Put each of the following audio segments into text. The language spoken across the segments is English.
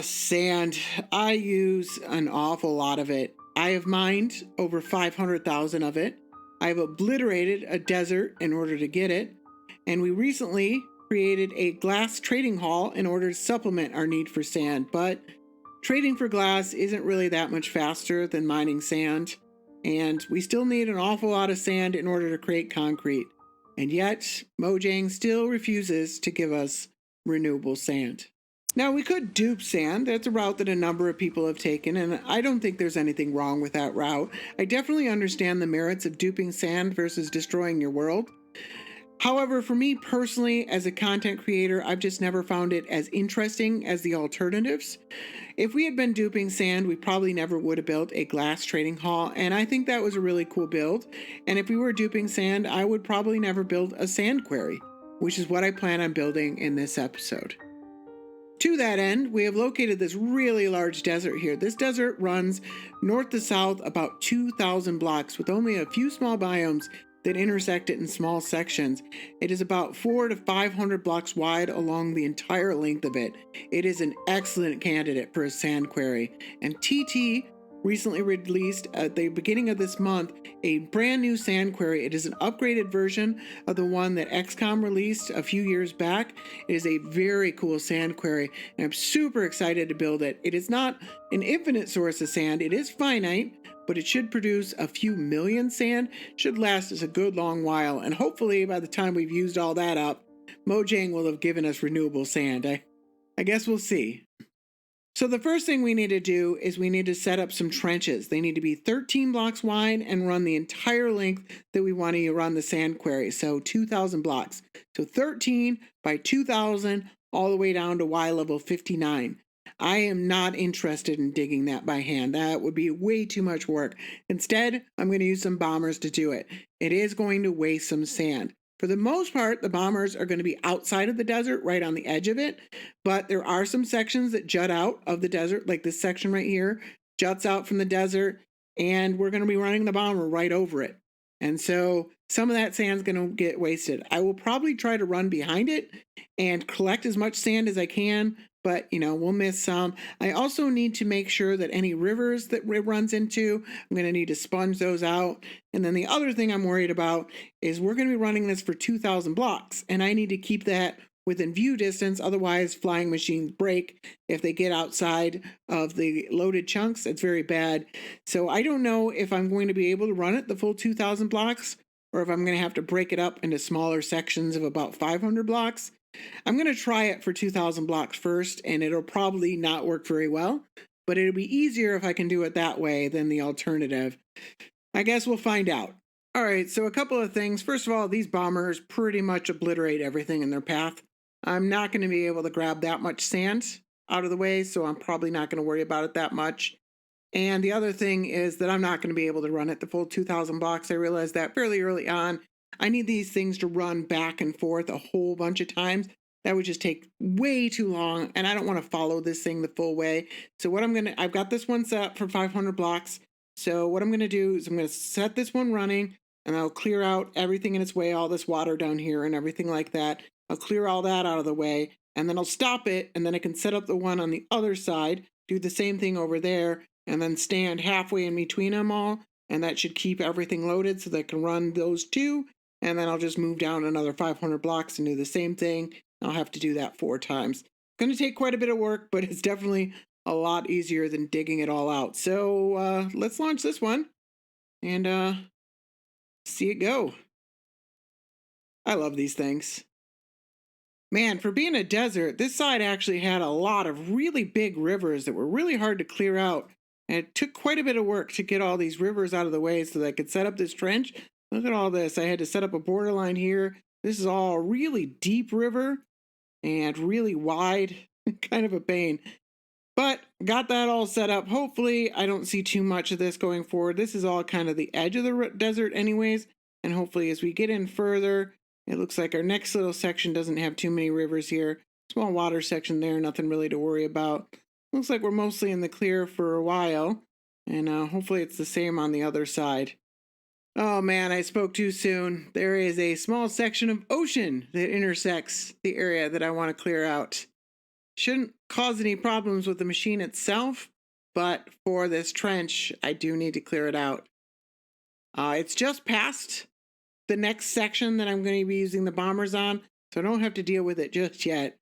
Sand. I use an awful lot of it. I have mined over 500,000 of it. I've obliterated a desert in order to get it. And we recently created a glass trading hall in order to supplement our need for sand. But trading for glass isn't really that much faster than mining sand. And we still need an awful lot of sand in order to create concrete. And yet, Mojang still refuses to give us renewable sand. Now, we could dupe sand. That's a route that a number of people have taken, and I don't think there's anything wrong with that route. I definitely understand the merits of duping sand versus destroying your world. However, for me personally, as a content creator, I've just never found it as interesting as the alternatives. If we had been duping sand, we probably never would have built a glass trading hall, and I think that was a really cool build. And if we were duping sand, I would probably never build a sand quarry, which is what I plan on building in this episode. To that end, we have located this really large desert here. This desert runs north to south about 2,000 blocks with only a few small biomes that intersect it in small sections. It is about 400 to 500 blocks wide along the entire length of it. It is an excellent candidate for a sand quarry. And TT recently released at the beginning of this month a brand new sand quarry. It is an upgraded version of the one that XCOM released a few years back. It is a very cool sand quarry, and I'm super excited to build it. It is not an infinite source of sand. It is finite, but it should produce a few million sand. It should last us a good long while, and hopefully by the time we've used all that up, Mojang will have given us renewable sand. I guess we'll see. So the first thing we need to do is we need to set up some trenches. They need to be 13 blocks wide and run the entire length that we want to run the sand quarry. So 2,000 blocks. So 13 by 2,000 all the way down to Y level 59. I am not interested in digging that by hand. That would be way too much work. Instead, I'm going to use some bombers to do it. It is going to waste some sand. For the most part, the bombers are going to be outside of the desert, right on the edge of it. But there are some sections that jut out of the desert, like this section right here, juts out from the desert, and we're going to be running the bomber right over it. And so some of that sand's going to get wasted. I will probably try to run behind it and collect as much sand as I can, but we'll miss some. I also need to make sure that any rivers that it runs into, I'm going to need to sponge those out. And then the other thing I'm worried about is we're going to be running this for 2,000 blocks, and I need to keep that within view distance. Otherwise, flying machines break if they get outside of the loaded chunks. It's very bad. So I don't know if I'm going to be able to run it the full 2,000 blocks, or if I'm going to have to break it up into smaller sections of about 500 blocks. I'm going to try it for 2,000 blocks first, and it'll probably not work very well, but it'll be easier if I can do it that way than the alternative. I guess we'll find out. All right, so a couple of things. First of all, these bombers pretty much obliterate everything in their path. I'm not going to be able to grab that much sand out of the way, so I'm probably not going to worry about it that much. And the other thing is that I'm not going to be able to run it the full 2,000 blocks. I realized that fairly early on. I need these things to run back and forth a whole bunch of times. That would just take way too long, and I don't want to follow this thing the full way. So what I've got this one set for 500 blocks. So what I'm going to do is I'm going to set this one running, and I'll clear out everything in its way, all this water down here and everything like that. I'll clear all that out of the way, and then I'll stop it, and then I can set up the one on the other side, do the same thing over there, and then stand halfway in between them all, and that should keep everything loaded so that I can run those two, and then I'll just move down another 500 blocks and do the same thing. I'll have to do that 4 times. It's going to take quite a bit of work, but it's definitely a lot easier than digging it all out. So let's launch this one and see it go. I love these things. Man, for being a desert, this side actually had a lot of really big rivers that were really hard to clear out. And it took quite a bit of work to get all these rivers out of the way so that I could set up this trench. Look at all this. I had to set up a borderline here. This is all a really deep river and really wide. Kind of a pain. But got that all set up. Hopefully, I don't see too much of this going forward. This is all kind of the edge of the desert anyways. And hopefully as we get in further, it looks like our next little section doesn't have too many rivers here. Small water section there, nothing really to worry about. Looks like we're mostly in the clear for a while. And hopefully it's the same on the other side. Oh man, I spoke too soon. There is a small section of ocean that intersects the area that I want to clear out. Shouldn't cause any problems with the machine itself, but for this trench, I do need to clear it out. It's just past the next section that I'm going to be using the bombers on, so I don't have to deal with it just yet,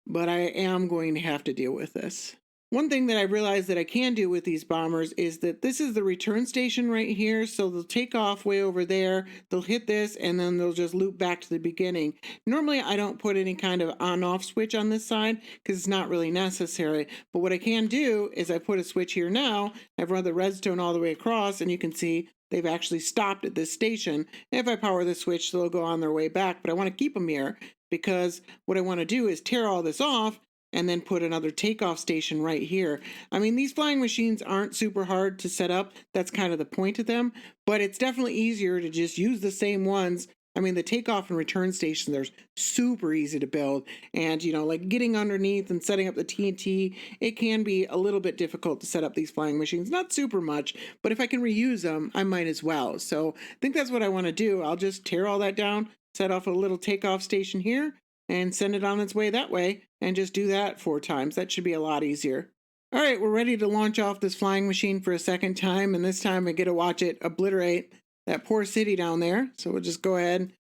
but I am going to have to deal with this. One thing that I realized that I can do with these bombers is that this is the return station right here, so they'll take off way over there, they'll hit this, and then they'll just loop back to the beginning. Normally I don't put any kind of on-off switch on this side because it's not really necessary, but what I can do is I put a switch here now, I've run the redstone all the way across, and you can see they've actually stopped at this station. If I power the switch, they'll go on their way back, but I want to keep them here because what I want to do is tear all this off and then put another takeoff station right here. I mean, these flying machines aren't super hard to set up. That's kind of the point of them, but it's definitely easier to just use the same ones. I mean, the takeoff and return stations, they're super easy to build. And, you know, like getting underneath and setting up the TNT, it can be a little bit difficult to set up these flying machines. Not super much, but if I can reuse them, I might as well. So I think that's what I want to do. I'll just tear all that down, set off a little takeoff station here, and send it on its way that way, and just do that 4 times. That should be a lot easier. All right, we're ready to launch off this flying machine for a second time, and this time I get to watch it obliterate that poor city down there. So we'll just go ahead and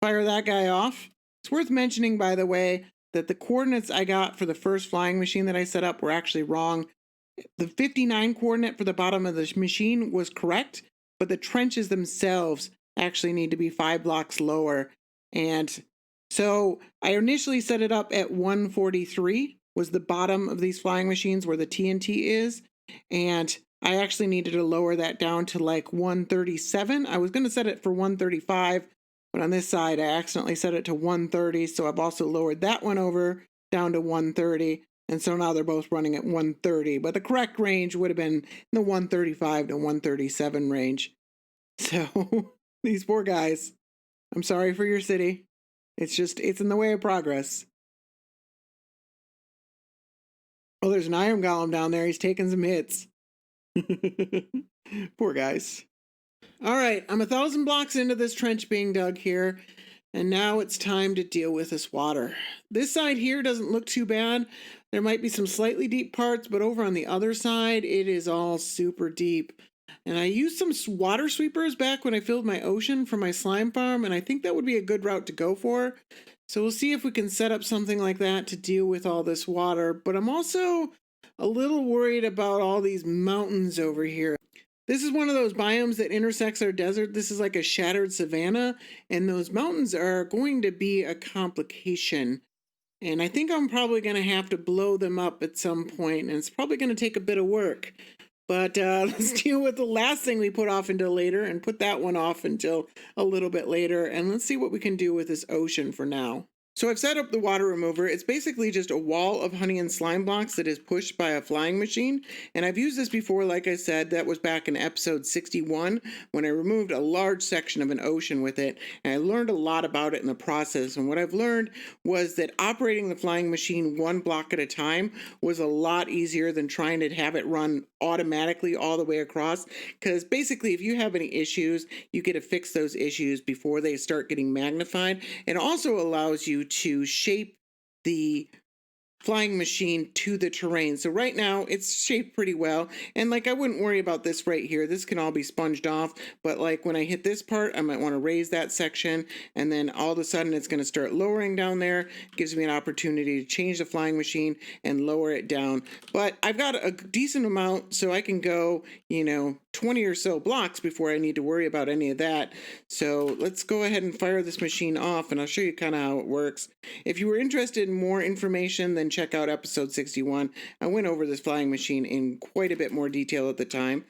fire that guy off. It's worth mentioning, by the way, that the coordinates I got for the first flying machine that I set up were actually wrong. The 59 coordinate for the bottom of the machine was correct, but the trenches themselves actually need to be 5 blocks lower. And so I initially set it up at 143 was the bottom of these flying machines where the TNT is. And I actually needed to lower that down to like 137. I was going to set it for 135, but on this side I accidentally set it to 130. So I've also lowered that one over down to 130. And so now they're both running at 130, but the correct range would have been in the 135 to 137 range. So these poor guys, I'm sorry for your city. It's in the way of progress. Oh, there's an iron golem down there. He's taking some hits. Poor guys. All right, I'm 1,000 blocks into this trench being dug here, and now it's time to deal with this water. This side here doesn't look too bad. There might be some slightly deep parts, but over on the other side, it is all super deep. And I used some water sweepers back when I filled my ocean for my slime farm, and I think that would be a good route to go for. So we'll see if we can set up something like that to deal with all this water. But I'm also a little worried about all these mountains over here. This is one of those biomes that intersects our desert. This is like a shattered savanna, and those mountains are going to be a complication. And I think I'm probably going to have to blow them up at some point, and it's probably going to take a bit of work. But let's deal with the last thing we put off until later and put that one off until a little bit later. And let's see what we can do with this ocean for now. So I've set up the water remover. It's basically just a wall of honey and slime blocks that is pushed by a flying machine. And I've used this before, like I said, that was back in episode 61 when I removed a large section of an ocean with it. And I learned a lot about it in the process. And what I've learned was that operating the flying machine 1 block at a time was a lot easier than trying to have it run automatically all the way across. Because basically, if you have any issues, you get to fix those issues before they start getting magnified. It also allows you to shape the flying machine to the terrain. So right now it's shaped pretty well, and like I wouldn't worry about this right here. This can all be sponged off, but like when I hit this part, I might want to raise that section, and then all of a sudden it's going to start lowering down there. It gives me an opportunity to change the flying machine and lower it down. But I've got a decent amount, so I can go, 20 or so blocks before I need to worry about any of that. So let's go ahead and fire this machine off, and I'll show you kind of how it works. If you were interested in more information, then check out episode 61. I went over this flying machine in quite a bit more detail at the time.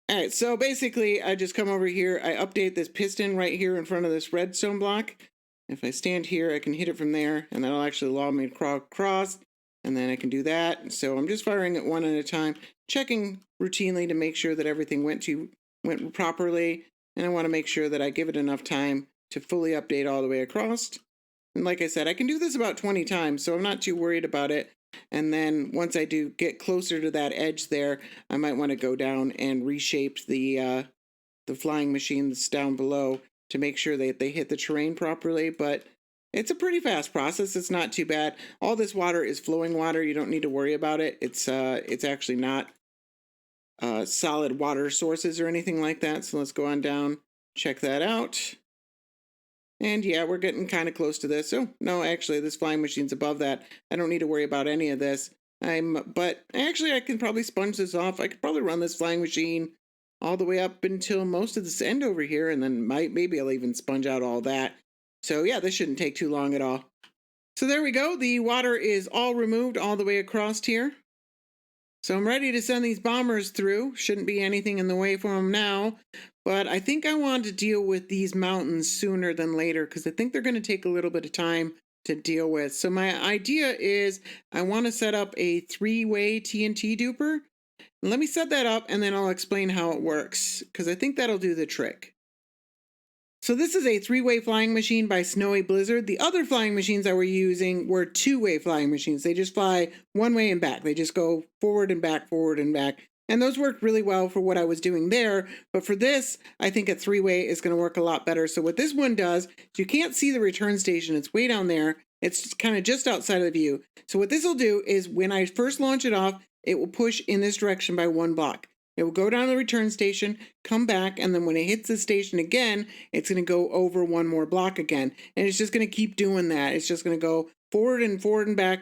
All right, so basically I just come over here, I update this piston right here in front of this redstone block. If I stand here, I can hit it from there, and that'll actually allow me to crawl across, and then I can do that. So I'm just firing it one at a time, checking routinely to make sure that everything went properly, and I want to make sure that I give it enough time to fully update all the way across. And like I said, I can do this about 20 times, so I'm not too worried about it. And then once I do get closer to that edge there, I might want to go down and reshape the flying machine that's down below to make sure that they hit the terrain properly. But It's a pretty fast process. It's not too bad. All this water is flowing water. You don't need to worry about it. It's actually not solid water sources or anything like that. So let's go on down, check that out. And yeah, we're getting kind of close to this. Oh, no, actually, this flying machine's above that. I don't need to worry about any of this. But actually, I can probably sponge this off. I could probably run this flying machine all the way up until most of this end over here, and then maybe I'll even sponge out all that. So yeah, this shouldn't take too long at all. So there we go. The water is all removed all the way across here. So I'm ready to send these bombers through. Shouldn't be anything in the way for them now. But I think I want to deal with these mountains sooner than later because I think they're going to take a little bit of time to deal with. So my idea is I want to set up a 3-way TNT duper. Let me set that up and then I'll explain how it works because I think that'll do the trick. So this is a 3-way flying machine by Snowy Blizzard. The other flying machines I were using were 2-way flying machines. They just fly one way and back. They just go forward and back, forward and back. And those worked really well for what I was doing there. But for this, I think a 3-way is going to work a lot better. So what this one does, you can't see the return station. It's way down there. It's kind of just outside of the view. So what this will do is when I first launch it off, it will push in this direction by 1 block. It will go down to the return station, come back, and then when it hits the station again, it's going to go over 1 more block again. And it's just going to keep doing that. It's just going to go forward and back,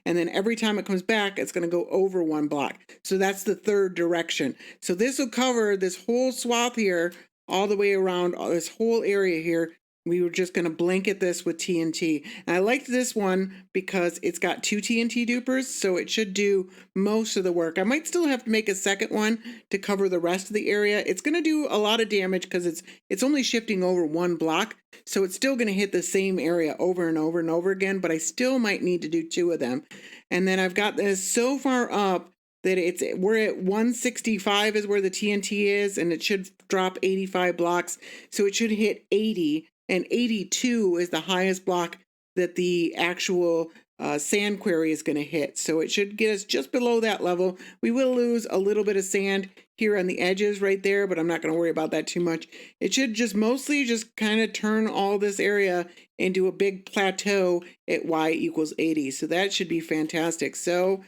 and then every time it comes back, it's going to go over 1 block. So that's the 3rd direction. So this will cover this whole swath here, all the way around this whole area here. We were just going to blanket this with TNT. And I liked this one because it's got 2 TNT dupers, so it should do most of the work. I might still have to make a second one to cover the rest of the area. It's going to do a lot of damage because it's only shifting over 1 block, so it's still going to hit the same area over and over and over again, but I still might need to do 2 of them. And then I've got this so far up that we're at 165 is where the TNT is, and it should drop 85 blocks, so it should hit 80. And 82 is the highest block that the actual sand quarry is going to hit. So it should get us just below that level. We will lose a little bit of sand here on the edges right there, but I'm not going to worry about that too much. It should just mostly just kind of turn all this area into a big plateau at y equals 80. So that should be fantastic. So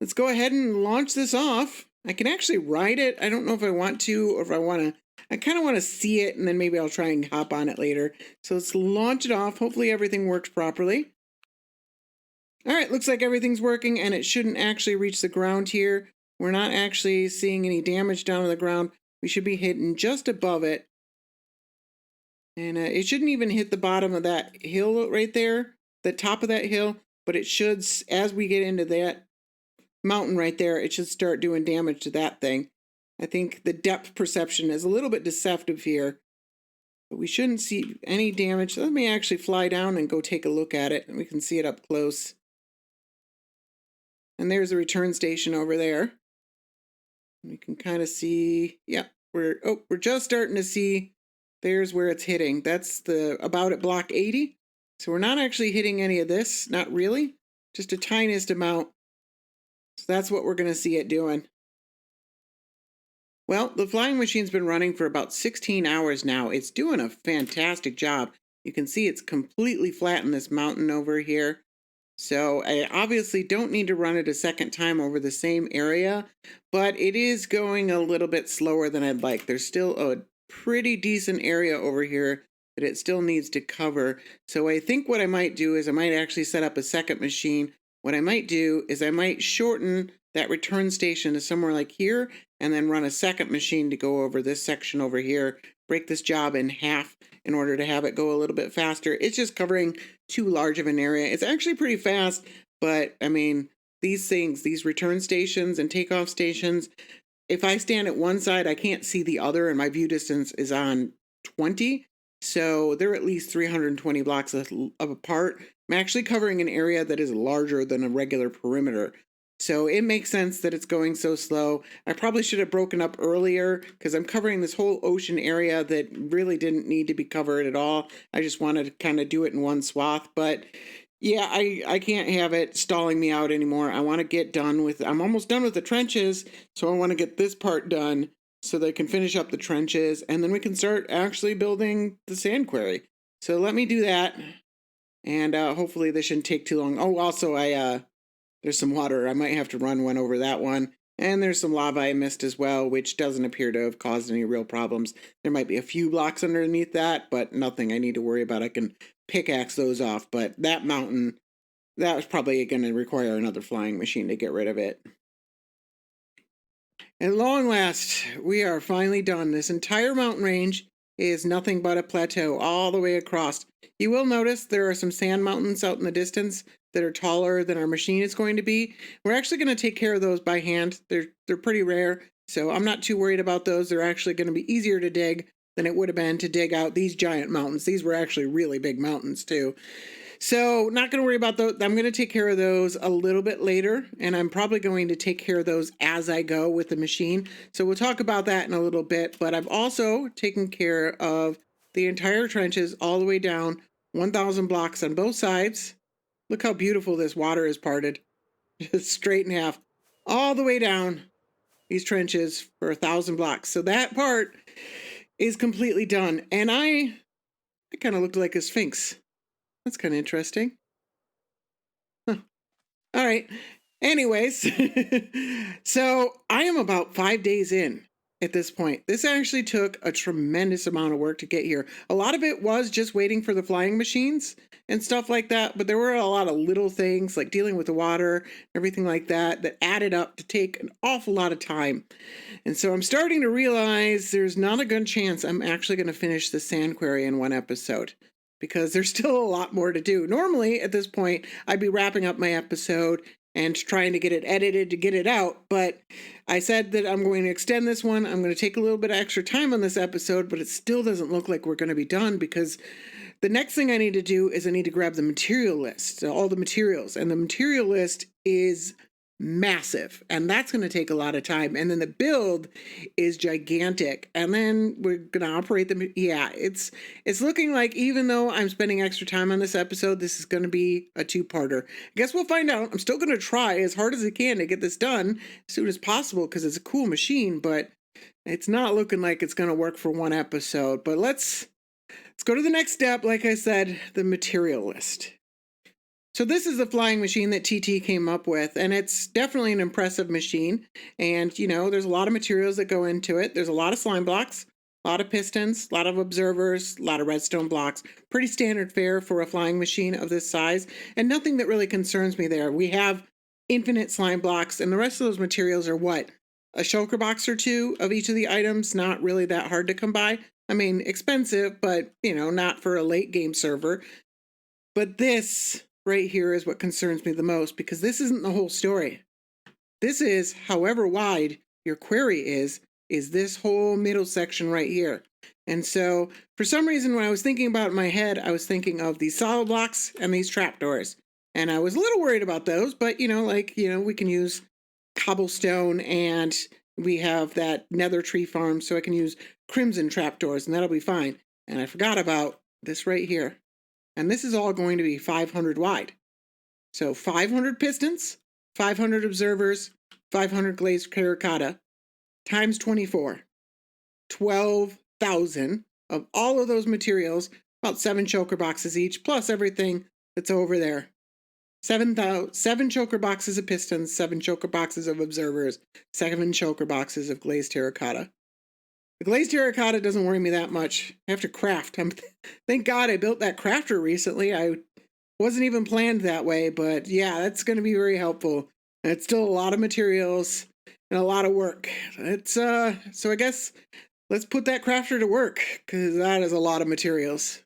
let's go ahead and launch this off. I can actually ride it. I don't know if I want to or if I want to. I kind of want to see it, and then maybe I'll try and hop on it later. So let's launch it off. Hopefully everything works properly. All right, looks like everything's working, and it shouldn't actually reach the ground here. We're not actually seeing any damage down on the ground. We should be hitting just above it. And it shouldn't even hit the bottom of that hill right there, the top of that hill, but it should, as we get into that mountain right there, it should start doing damage to that thing. I think the depth perception is a little bit deceptive here, but we shouldn't see any damage. Let me actually fly down and go take a look at it, and we can see it up close. And there's a return station over there. We can kind of see, yeah, we're just starting to see, there's where it's hitting. That's about at block 80. So we're not actually hitting any of this, not really, just a tiniest amount. So that's what we're going to see it doing. Well, the flying machine's been running for about 16 hours now. It's doing a fantastic job. You can see it's completely flat in this mountain over here. So I obviously don't need to run it a second time over the same area, but it is going a little bit slower than I'd like. There's still a pretty decent area over here that it still needs to cover. So I think what I might do is I might actually set up a second machine. What I might do is I might shorten that return station to somewhere like here, and then run a second machine to go over this section over here, break this job in half in order to have it go a little bit faster. It's just covering too large of an area. It's actually pretty fast, but I mean, these things, these return stations and takeoff stations, if I stand at one side, I can't see the other, and my view distance is on 20. So they're at least 320 blocks apart. I'm actually covering an area that is larger than a regular perimeter. So it makes sense that it's going so slow. I probably should have broken up earlier because I'm covering this whole ocean area that really didn't need to be covered at all. I just wanted to kind of do it in one swath. But yeah, I can't have it stalling me out anymore. I want to get done with, I'm almost done with the trenches. So I want to get this part done so they can finish up the trenches. And then we can start actually building the sand quarry. So let me do that. And hopefully this shouldn't take too long. Oh, also, there's some water. I might have to run one over that one. And there's some lava I missed as well, which doesn't appear to have caused any real problems. There might be a few blocks underneath that, but nothing I need to worry about. I can pickaxe those off. But that mountain, that was probably going to require another flying machine to get rid of it. At long last, we are finally done. This entire mountain range is nothing but a plateau all the way across. You will notice there are some sand mountains out in the distance that are taller than our machine is going to be. We're actually going to take care of those by hand. They're pretty rare, so I'm not too worried about those. They're actually going to be easier to dig than it would have been to dig out these giant mountains. These were actually really big mountains too. So not going to worry about those. I'm going to take care of those a little bit later, and I'm probably going to take care of those as I go with the machine. So we'll talk about that in a little bit, but I've also taken care of the entire trenches all the way down, 1,000 blocks on both sides. Look how beautiful this water is parted, just straight in half, all the way down these trenches for 1,000 blocks. So that part is completely done, and I kind of looked like a sphinx. That's kind of interesting. Huh. All right. Anyways, so I am about 5 days in at this point. This actually took a tremendous amount of work to get here. A lot of it was just waiting for the flying machines and stuff like that, but there were a lot of little things like dealing with the water, everything like that, that added up to take an awful lot of time. And so I'm starting to realize there's not a good chance I'm actually going to finish the sand quarry in one episode, because there's still a lot more to do. Normally, at this point, I'd be wrapping up my episode and trying to get it edited to get it out, but I said that I'm going to extend this one. I'm going to take a little bit of extra time on this episode, but it still doesn't look like we're going to be done, because the next thing I need to do is I need to grab the material list, all the materials, and the material list is massive, and that's going to take a lot of time. And then the build is gigantic, and then we're going to operate them. Yeah, it's looking like, even though I'm spending extra time on this episode, this is going to be a two-parter. I guess we'll find out. I'm still going to try as hard as I can to get this done as soon as possible, because it's a cool machine, but it's not looking like it's going to work for one episode. But let's go to the next step. Like I said, the material list. So this is the flying machine that TT came up with, and it's definitely an impressive machine. And, you know, there's a lot of materials that go into it. There's a lot of slime blocks, a lot of pistons, a lot of observers, a lot of redstone blocks. Pretty standard fare for a flying machine of this size, and nothing that really concerns me there. We have infinite slime blocks, and the rest of those materials are what? A shulker box or two of each of the items, not really that hard to come by. I mean, expensive, but, you know, not for a late game server. But this right here is what concerns me the most, because this isn't the whole story. This is, however wide your quarry is this whole middle section right here. And so for some reason, when I was thinking about it in my head, I was thinking of these solid blocks and these trapdoors. And I was a little worried about those, but we can use cobblestone, and we have that nether tree farm, so I can use crimson trapdoors, and that'll be fine. And I forgot about this right here. And this is all going to be 500 wide. So 500 pistons, 500 observers, 500 glazed terracotta, times 24. 12,000 of all of those materials, about 7 choker boxes each, plus everything that's over there. 7 choker boxes of pistons, 7 choker boxes of observers, 7 choker boxes of glazed terracotta. The glazed terracotta doesn't worry me that much. I have to craft. Thank God I built that crafter recently. I wasn't even planned that way, but yeah, that's going to be very helpful. And it's still a lot of materials and a lot of work. So I guess let's put that crafter to work, because that is a lot of materials.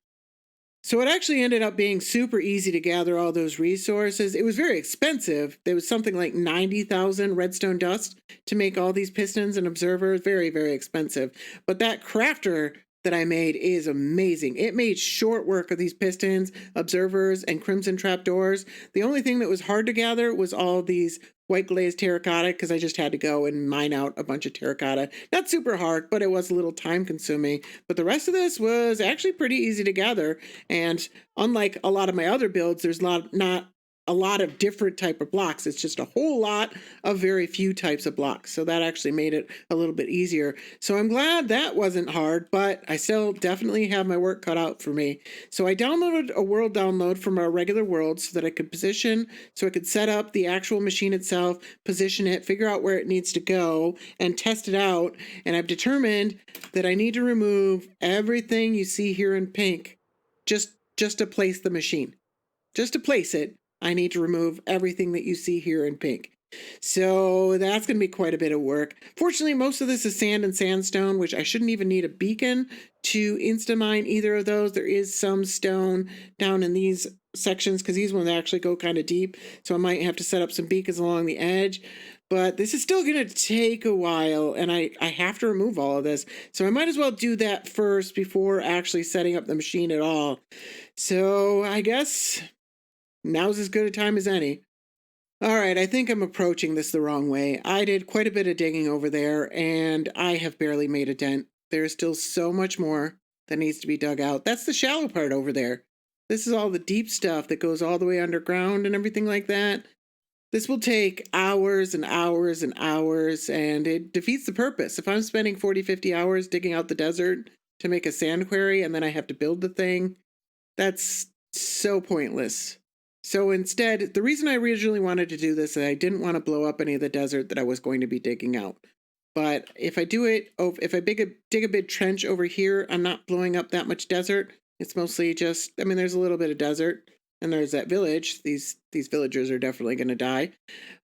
So it actually ended up being super easy to gather all those resources. It was very expensive. There was something like 90,000 redstone dust to make all these pistons and observers. Very, very expensive. But that crafter that I made is amazing. It made short work of these pistons, observers, and crimson trapdoors. The only thing that was hard to gather was all these white glazed terracotta, because I just had to go and mine out a bunch of terracotta. Not super hard, but it was a little time consuming. But the rest of this was actually pretty easy to gather. And unlike a lot of my other builds, there's not a lot of different type of blocks. It's just a whole lot of very few types of blocks. So that actually made it a little bit easier. So I'm glad that wasn't hard, but I still definitely have my work cut out for me. So I downloaded a world download from our regular world so that I could position, so I could set up the actual machine itself, position it, figure out where it needs to go, and test it out. And I've determined that I need to remove everything you see here in pink just to place the machine. Just to place it, I need to remove everything that you see here in pink. So that's going to be quite a bit of work. Fortunately, most of this is sand and sandstone, which I shouldn't even need a beacon to insta-mine either of those. There is some stone down in these sections because these ones actually go kind of deep. So I might have to set up some beacons along the edge. But this is still going to take a while, and I have to remove all of this. So I might as well do that first before actually setting up the machine at all. So I guess now's as good a time as any. All right, I think I'm approaching this the wrong way. I did quite a bit of digging over there, and I have barely made a dent. There's still so much more that needs to be dug out. That's the shallow part over there. This is all the deep stuff that goes all the way underground and everything like that. This will take hours and hours and hours, and it defeats the purpose. If I'm spending 40, 50 hours digging out the desert to make a sand quarry and then I have to build the thing, that's so pointless. So instead, the reason I originally wanted to do this is I didn't want to blow up any of the desert that I was going to be digging out. But if I do it, if I dig a big trench over here, I'm not blowing up that much desert. It's mostly just, I mean, there's a little bit of desert. And there's that village. These villagers are definitely going to die.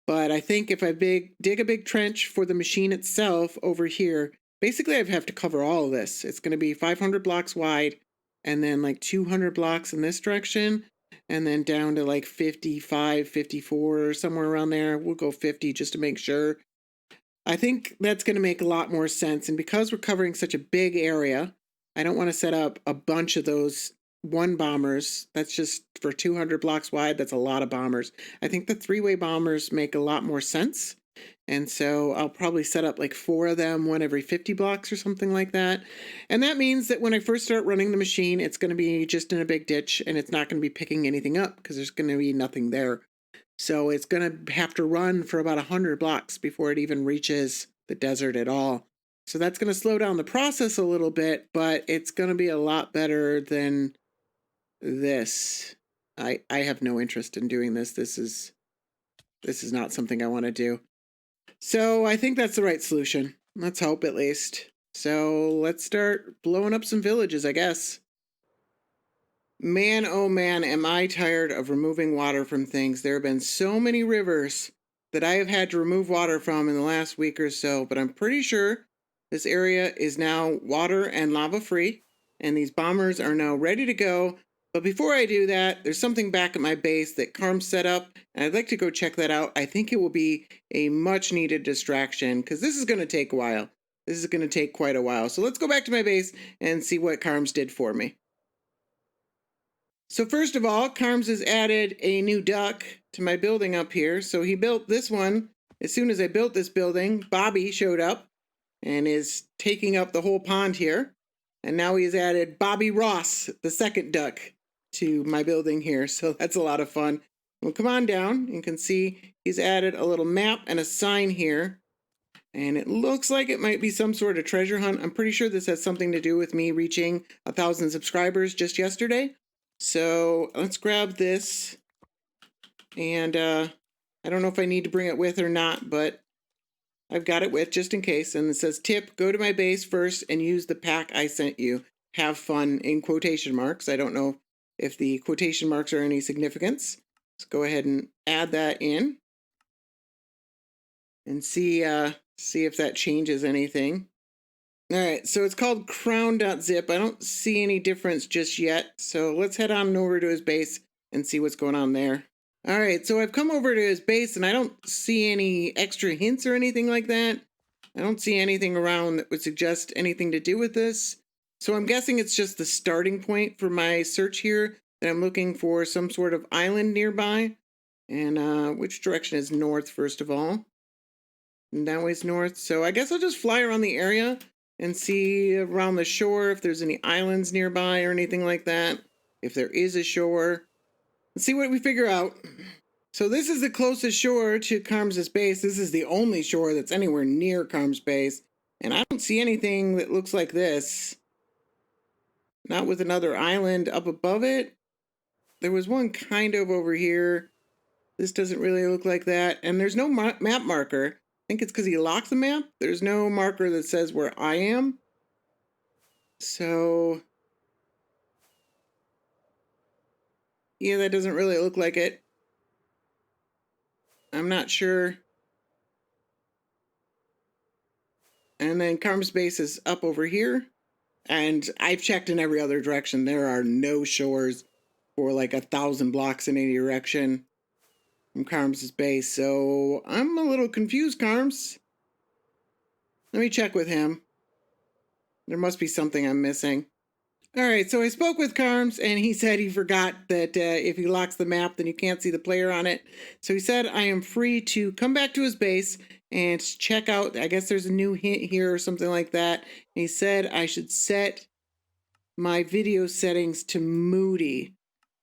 But I think if I dig a big trench for the machine itself over here, basically I have to cover all of this. It's going to be 500 blocks wide and then like 200 blocks in this direction and then down to like 55, 54 or somewhere around there. We'll go 50 just to make sure. I think that's going to make a lot more sense. And because we're covering such a big area, I don't want to set up a bunch of those one bombers. That's just for 200 blocks wide. That's a lot of bombers. I think the three-way bombers make a lot more sense. And so I'll probably set up like 4 of them, one every 50 blocks or something like that. And that means that when I first start running the machine, it's going to be just in a big ditch and it's not going to be picking anything up because there's going to be nothing there. So it's going to have to run for about 100 blocks before it even reaches the desert at all. So that's going to slow down the process a little bit, but it's going to be a lot better than this. I have no interest in doing this. This is not something I want to do. So I think that's the right solution. Let's hope at least. So let's start blowing up some villages, I guess. Man, oh man, am I tired of removing water from things. There have been so many rivers that I have had to remove water from in the last week or so, but I'm pretty sure this area is now water and lava free, and these bombers are now ready to go. But before I do that, there's something back at my base that Carm set up, and I'd like to go check that out. I think it will be a much needed distraction because this is going to take a while. This is going to take quite a while. So let's go back to my base and see what Carms did for me. So first of all, Carms has added a new duck to my building up here. So he built this one. As soon as I built this building, Bobby showed up and is taking up the whole pond here. And now he's added Bobby Ross, the second duck, to my building here. So that's a lot of fun. Well, come on down. You can see he's added a little map and a sign here. And it looks like it might be some sort of treasure hunt. I'm pretty sure this has something to do with me reaching 1,000 subscribers just yesterday. So let's grab this. And I don't know if I need to bring it with or not, but I've got it with just in case. And it says, tip, go to my base first and use the pack I sent you. Have fun, in quotation marks. I don't know if the quotation marks are any significance. Let's go ahead and add that in. And see if that changes anything. All right, so it's called crown.zip. I don't see any difference just yet. So let's head on over to his base and see what's going on there. All right, so I've come over to his base and I don't see any extra hints or anything like that. I don't see anything around that would suggest anything to do with this. So I'm guessing it's just the starting point for my search here, that I'm looking for some sort of island nearby. And which direction is north, first of all? And that way's north. So I guess I'll just fly around the area and see around the shore if there's any islands nearby or anything like that. If there is a shore. Let's see what we figure out. So this is the closest shore to Carm's base. This is the only shore that's anywhere near Carm's base. And I don't see anything that looks like this. Not with another island up above it. There was one kind of over here. This doesn't really look like that. And there's no map marker. I think it's because he locked the map. There's no marker that says where I am. So, yeah, that doesn't really look like it. I'm not sure. And then Carm's base is up over here. And I've checked in every other direction. There are no shores for like 1,000 blocks in any direction from Carm's base. So I'm a little confused, Carms. Let me check with him. There must be something I'm missing. All right, so I spoke with Carms, and he said he forgot that if he locks the map, then you can't see the player on it. So he said I am free to come back to his base and check out. I guess there's a new hint here or something like that. And he said I should set my video settings to moody.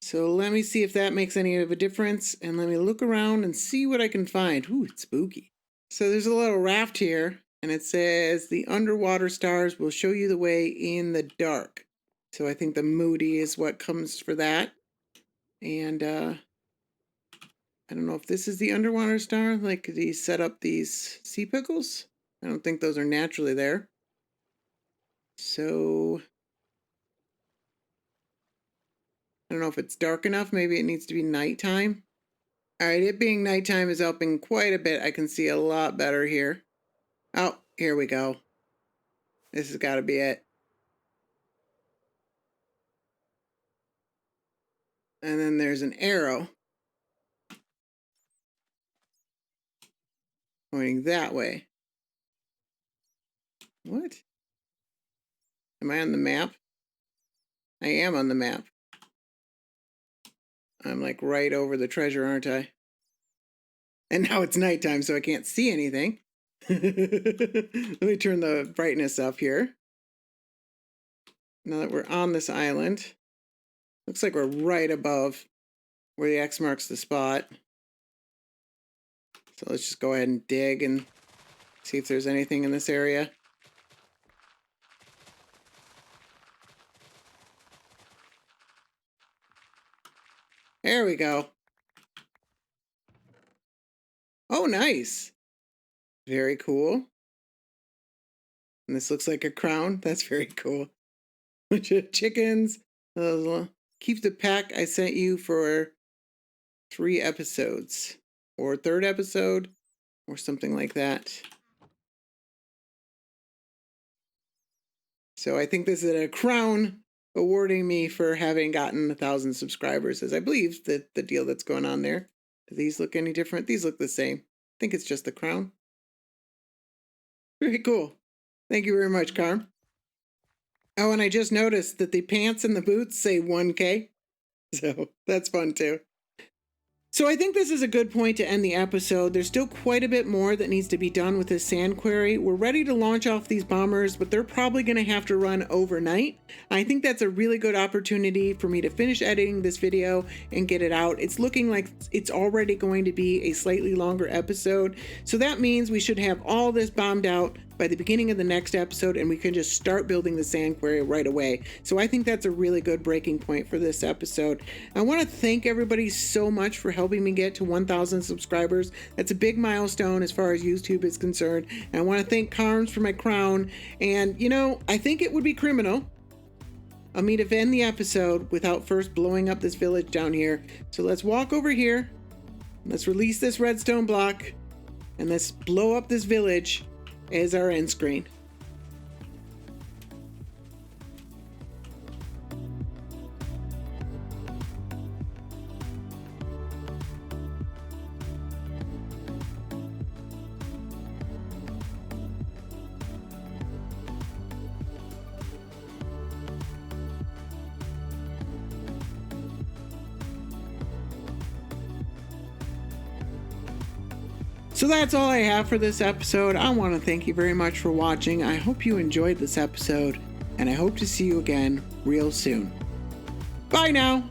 So let me see if that makes any of a difference, and let me look around and see what I can find. Ooh, it's spooky. So there's a little raft here, and it says the underwater stars will show you the way in the dark. So I think the moody is what comes for that. And I don't know if this is the underwater star. Like, did he set up these sea pickles? I don't think those are naturally there. So I don't know if it's dark enough. Maybe it needs to be nighttime. All right, it being nighttime is helping quite a bit. I can see a lot better here. Oh, here we go. This has got to be it. And then there's an arrow pointing that way. What? Am I on the map? I am on the map. I'm like right over the treasure, aren't I? And now it's nighttime, so I can't see anything. Let me turn the brightness up here. Now that we're on this island, looks like we're right above where the X marks the spot. So let's just go ahead and dig and see if there's anything in this area. There we go. Oh, nice. Very cool. And this looks like a crown. That's very cool. Bunch of chickens. Keep the pack I sent you for 3 episodes. Or 3rd episode. Or something like that. So I think this is a crown awarding me for having gotten 1,000 subscribers, as I believe the deal that's going on there. Do these look any different? These look the same. I think it's just the crown. Very cool. Thank you very much, Carm. Oh, and I just noticed that the pants and the boots say 1K. So that's fun too. So I think this is a good point to end the episode. There's still quite a bit more that needs to be done with this sand quarry. We're ready to launch off these bombers, but they're probably going to have to run overnight. I think that's a really good opportunity for me to finish editing this video and get it out. It's looking like it's already going to be a slightly longer episode. So that means we should have all this bombed out by the beginning of the next episode, and we can just start building the sand quarry right away. So I think that's a really good breaking point for this episode. I want to thank everybody so much for helping me get to 1,000 subscribers. That's a big milestone as far as YouTube is concerned. And I want to thank Carms for my crown. And, you know, I think it would be criminal of me to end the episode without first blowing up this village down here. So let's walk over here. Let's release this redstone block. And let's blow up this village as our end screen. So that's all I have for this episode. I want to thank you very much for watching. I hope you enjoyed this episode, and I hope to see you again real soon. Bye now.